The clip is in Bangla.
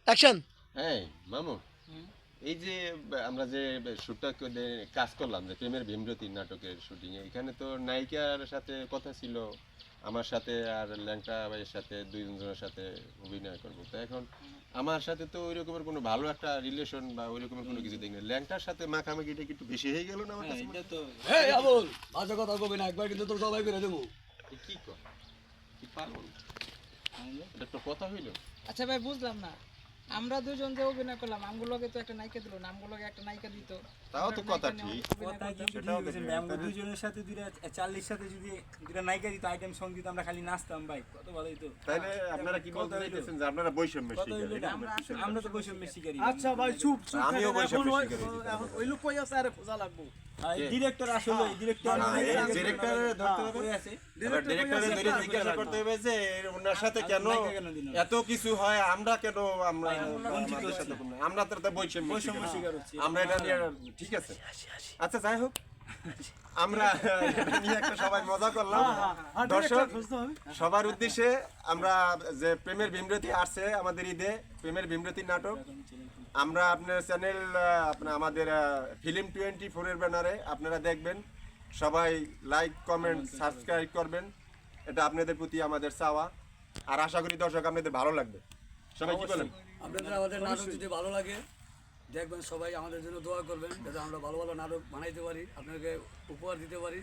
অ্যাকশন। হ্যাঁ মামু, এই যে আমরা যে শুটটা কাজ করলাম, যে প্রেমের ভীমরতি নাটকের শুটিং এ, এখানে তো নায়িকার সাথে কথা ছিল আমার সাথে আর ল্যাংটা ভাইয়ের সাথে, দুইজনের সাথে অভিনয় করবো। তো এখন আমার সাথে তো ওই রকমের কোনো ভালো একটা রিলেশন বা ওই রকমের কোনো কিছু দেখি না, ল্যাংটার সাথে মাখামাখিটা কি একটু বেশি হয়ে গেল না আমার কাছে? এই আবুল, বাজে কথা কবি না, একবার কিন্তু তোর সবাই করে দেবো। কি কর, কি পাগল, এটা তো কথা হইলো। আচ্ছা ভাই বুঝলাম না, আমরা দুজন যে অভিনয় করলাম আমগুলোকে তো একটা নায়িকা দিল না, আমগুলোকে একটা নায়িকা দিত। তাও তো কথা ঠিক। কথা কিন্তু সেটাও ঠিক তো হয়েছে ঠিক। ভাই, আমরা দুজনের সাথে দুইটা চার্লির সাথে যদি দুইটা নায়িকা দিত, আইটেম সং দিত, আমরা খালি নাচতাম ভাই, কত ভালো হইতো। তাইলে আপনারা কি বলতে চাইতেছেন যে আপনারা বৈষম্যের কত শিকার? হইলো এটা এটা? আমরা তো বৈষম্যের শিকারী। আচ্ছা ভাই চুপ চুপ আমিও থাকেন, বৈষম্য এখন শিকারী দিতে এখন ওই লোক কই আছে, আরে খোঁজা লাগবো। ডিরেক্টর আসলে ডিরেক্টর না, এই ডিরেক্টরে ধরতে হবে। কই আছে? এবার ডিরেক্টরে ধরে জিজ্ঞাসা করতে হবে যে ওনার সাথে কেন নায়িকা কেন দিল না? এত কিছু হয়, আমরা কেন আমরা বঞ্চিত আমাদের হচ্ছি। সাথে কোনো- আমরা তো এটা বৈষম্য বৈষম্য শিকার। শিকার হচ্ছি। আমরা এটা নিয়ে ঠিক আছে। আচ্ছা যাই হোক, আমরা এটা নিয়ে একটা সবাই মজা করলাম। দর্শক সবার উদ্দেশ্যে আমরা যে প্রেমের ভীমরতি আসছে আমাদের ঈদে, প্রেমের ভীমরতি নাটক, আমরা আপনার চ্যানেল আপনার আমাদের ফিল্ম 24 এর ব্যানারে আপনারা দেখবেন, সবাই লাইক কমেন্ট সাবস্ক্রাইব করবেন, এটা আপনাদের প্রতি আমাদের চাওয়া। আর আশা করি দর্শক আপনাদের ভালো লাগবে। সবাই কি বলেন? আপনাদের আমাদের নাটক যদি ভালো লাগে দেখবেন, সবাই আমাদের জন্য দোয়া করবেন যাতে আমরা ভালো ভালো নাটক বানাইতে পারি, আপনাকে উপহার দিতে পারি।